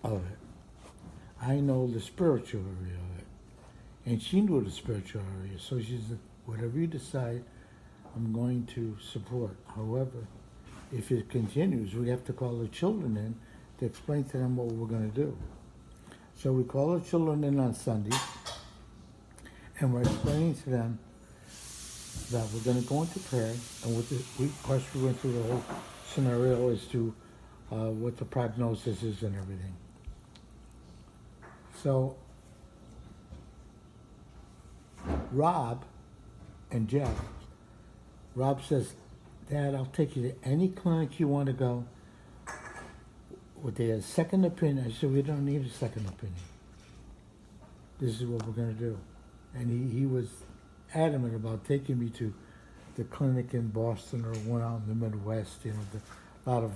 of it. I know the spiritual area of it. And she knew the spiritual area. So she said, whatever you decide, I'm going to support. However, if it continues, we have to call the children in to explain to them what we're going to do. So we call the children in on Sunday, and we're explaining to them that we're going to go into prayer, and of course we went through the whole scenario as to what the prognosis is and everything. So Rob and Jeff, Rob says, Dad, I'll take you to any clinic you want to go. Would they have a second opinion? I said, we don't need a second opinion. This is what we're going to do. And he was adamant about taking me to the clinic in Boston or one out in the Midwest, a lot of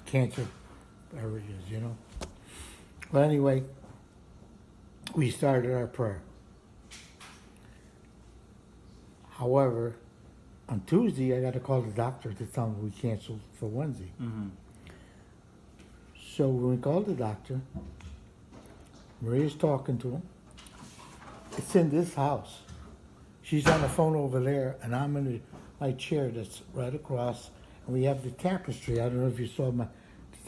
cancer areas, But anyway, we started our prayer. However, on Tuesday, I got to call the doctor to tell him we canceled for Wednesday. Mm-hmm. So when we called the doctor, Maria's talking to him. It's in this house. She's on the phone over there, and I'm in my chair that's right across. And we have the tapestry. I don't know if you saw the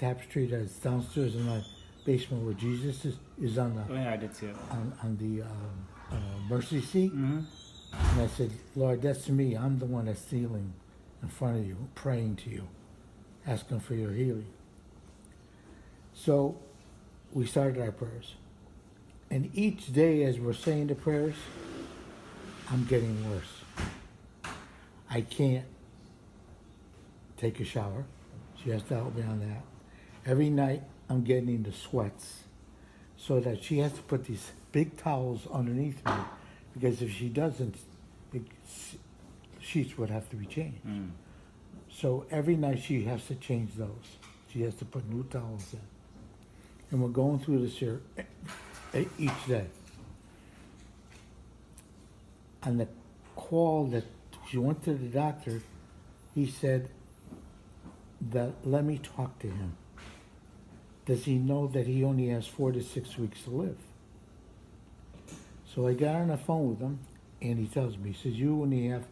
tapestry that's downstairs in my basement where Jesus is on the Oh yeah, I did see it. on the mercy seat. Mm-hmm. And I said, Lord, that's me. I'm the one that's kneeling in front of you, praying to you, asking for your healing. So we started our prayers. And each day as we're saying the prayers, I'm getting worse. I can't take a shower. She has to help me on that. Every night I'm getting the sweats so that she has to put these big towels underneath me because if she doesn't, the sheets would have to be changed. Mm. So every night she has to change those. She has to put new towels in. And we're going through this here each day. On the call that she went to the doctor, he said that let me talk to him. Does he know that he only has 4 to 6 weeks to live? So I got on the phone with him, and he tells me, he says, you only have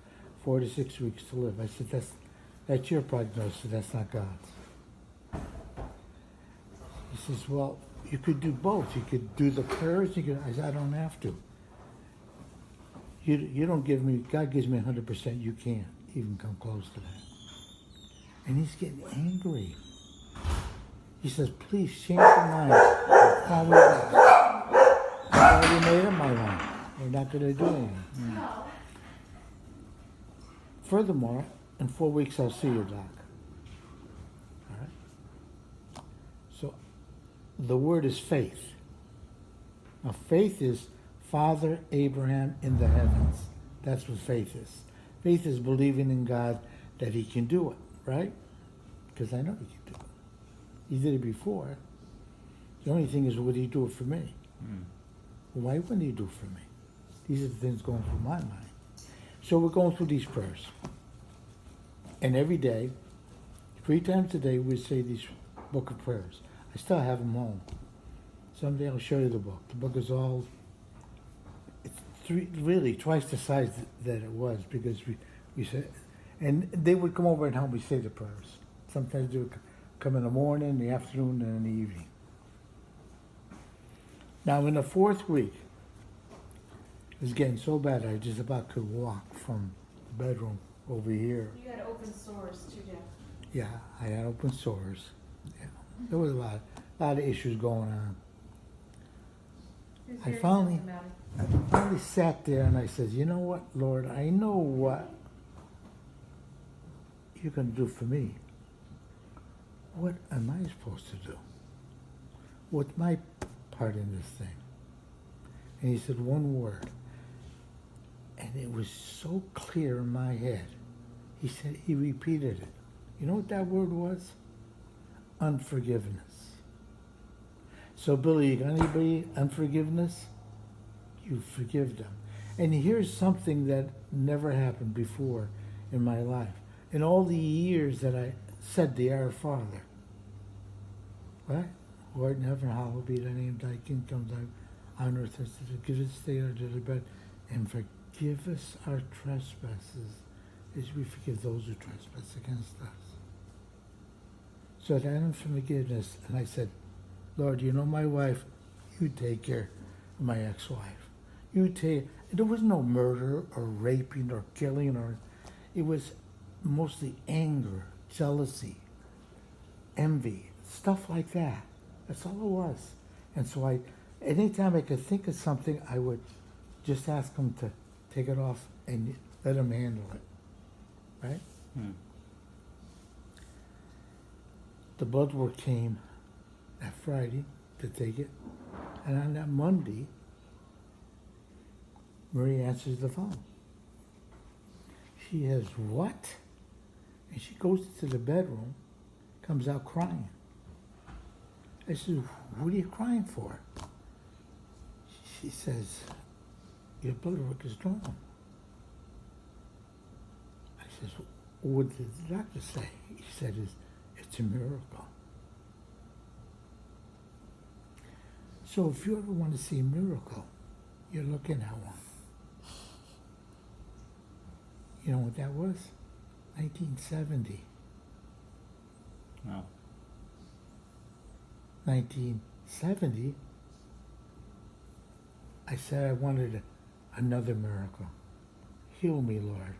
4 to 6 weeks to live. I said, that's your prognosis, that's not God's. He says, well, you could do both. You could do the prayers. I said, I don't have to. You don't give me, God gives me 100%. You can't even come close to that. And he's getting angry. He says, please change your mind. Call me back. I've already made up my mind. We're not going to do anything. Mm. Furthermore, in 4 weeks I'll see you, Doc. All right? So the word is faith. Now faith is Father Abraham in the heavens. That's what faith is. Faith is believing in God that he can do it, right? Because I know he can do it. He did it before. The only thing is, would he do it for me? Mm. Why wouldn't he do it for me? These are the things going through my mind. So we're going through these prayers. And every day, 3 times a day, we say these book of prayers. I still have them home. Someday I'll show you the book. The book is all, it's really twice the size that it was because we said, and they would come over and help me say the prayers. Sometimes they would come in the morning, the afternoon, and in the evening. Now in the 4th week, it was getting so bad I just about could walk from the bedroom over here. You had open sores too, Jeff. Yeah, I had open sores. Yeah. There was a lot of issues going on. I finally sat there and I said, you know what, Lord, I know what you're going to do for me. What am I supposed to do? What's my part in this thing? And he said one word. And it was so clear in my head. He said, he repeated it. You know what that word was? Unforgiveness. So Billy, you got anybody unforgiveness? You forgive them. And here's something that never happened before in my life. In all the years that I said the Our Father, right? Lord in heaven, hallowed be thy name, thy kingdom, thy on earth as it is. Give us this day our daily bread, and forgive us our trespasses as we forgive those who trespass against us. So I asked for forgiveness, and I said, Lord, you know my wife, you take care of my ex-wife. You take, there was no murder or raping or killing, or it was mostly anger, jealousy, envy, stuff like that. That's all it was. And so anytime I could think of something, I would just ask him to take it off and let him handle it. Right? The blood work came that Friday to take it. And on that Monday, Marie answers the phone. She has what? And she goes to the bedroom, comes out crying. I said, what are you crying for? She says, your blood work is normal. I says, what did the doctor say? He said, it's a miracle. So if you ever want to see a miracle, you're looking at one. You know what that was? 1970. No. 1970, I said I wanted another miracle. Heal me, Lord.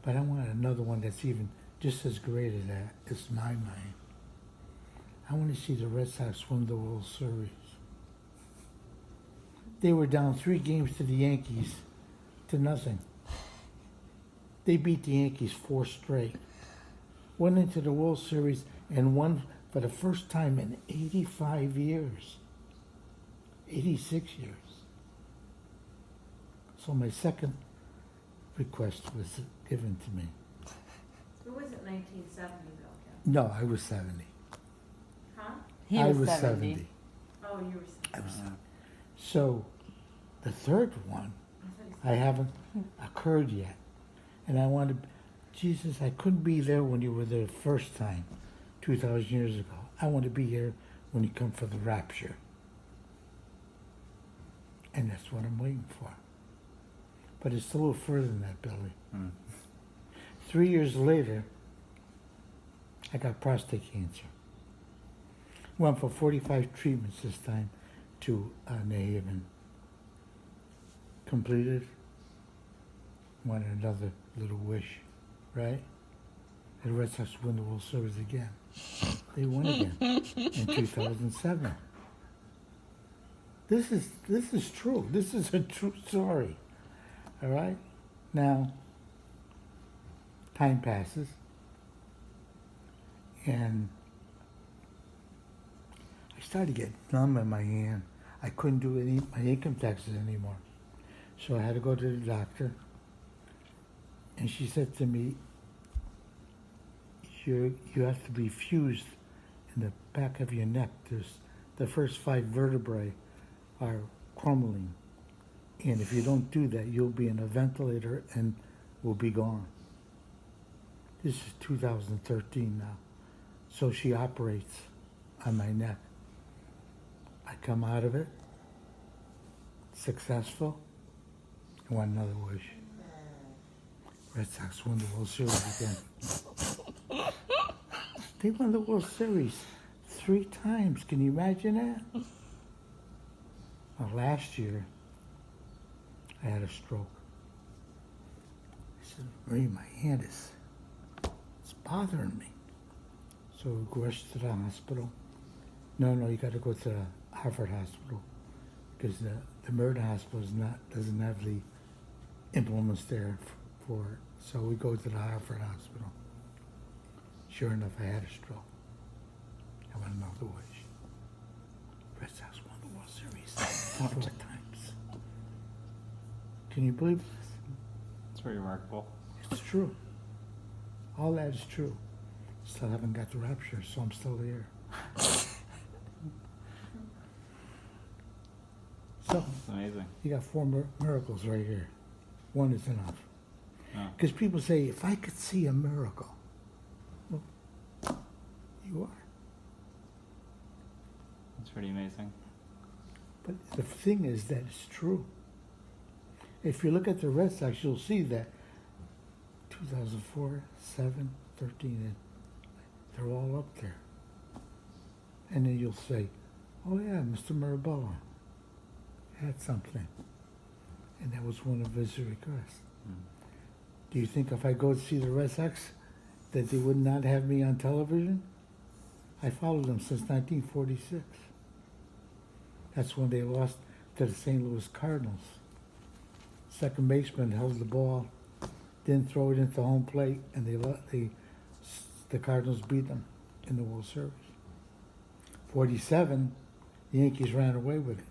But I want another one that's even just as great as that. It's my mind. I want to see the Red Sox win the World Series. They were down 3 games to the Yankees to nothing. They beat the Yankees 4 straight. Went into the World Series and won for the first time in 85 years. 86 years. So my second request was given to me. It wasn't 1970 though, Ken. No, I was 70. Huh? He was 70. Oh, you were 70. I was 70. So the third one, I haven't occurred yet. And I wanted, Jesus, I couldn't be there when you were there the first time, 2,000 years ago. I want to be here when you come for the rapture. And that's what I'm waiting for. But it's a little further than that, Billy. 3 years later, I got prostate cancer. Went for 45 treatments this time to New Haven. Completed. Wanted another little wish, right? The Red Sox win the World Series again. They won again in 2007. This is true. This is a true story. All right? Now, time passes, and I started to get numb in my hand. I couldn't do my income taxes anymore. So I had to go to the doctor, and she said to me, you have to be fused in the back of your neck. The first 5 vertebrae are crumbling. And if you don't do that, you'll be in a ventilator and will be gone. This is 2013 now. So she operates on my neck. I come out of it, successful. I want another wish. Red Sox won the World Series again. They won the World Series 3 times. Can you imagine that? Well, last year, I had a stroke. I said, Marie, my hand it's bothering me. So we rushed to the hospital. No, you got to go to the Harvard Hospital because the Merida Hospital doesn't have the implements there for it. So we go to the Harvard Hospital. Sure enough, I had a stroke. I want another wish. Red Sox won the World Series 4 times. Can you believe this? It's pretty remarkable. It's true. All that is true. Still haven't got the rapture, so I'm still here. So, It's amazing. you got 4 miracles right here. 1 is enough. Oh. Because people say, if I could see a miracle, well, you are. That's pretty amazing. But the thing is that it's true. If you look at the Red Sox, you'll see that 2004, 7, 13, and they're all up there. And then you'll say, oh yeah, Mr. Mirabella had something. And that was one of his requests. Do you think if I go to see the Red Sox that they would not have me on television? I followed them since 1946. That's when they lost to the St. Louis Cardinals. Second baseman held the ball, didn't throw it into home plate, and the Cardinals beat them in the World Series. 47, the Yankees ran away with it.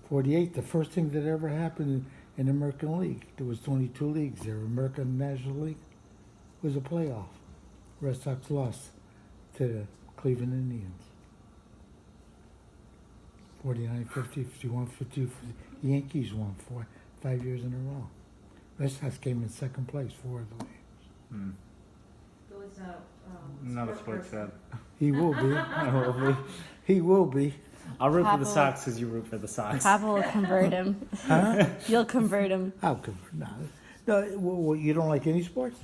48, the first thing that ever happened in the American League, there was only 2 leagues there, American National League, was a playoff. Red Sox lost to the Cleveland Indians. 49, 50, 51, 52, the Yankees won 5 years in a row. Red Sox came in second place 4 of the years. There was a, Not a sport sports person. head. He will be. I will be. He will be. I'll root for the Pablo. Sox because you root for the Sox. Papa will convert him. Huh? You'll convert him. How come? No, you don't like any sports?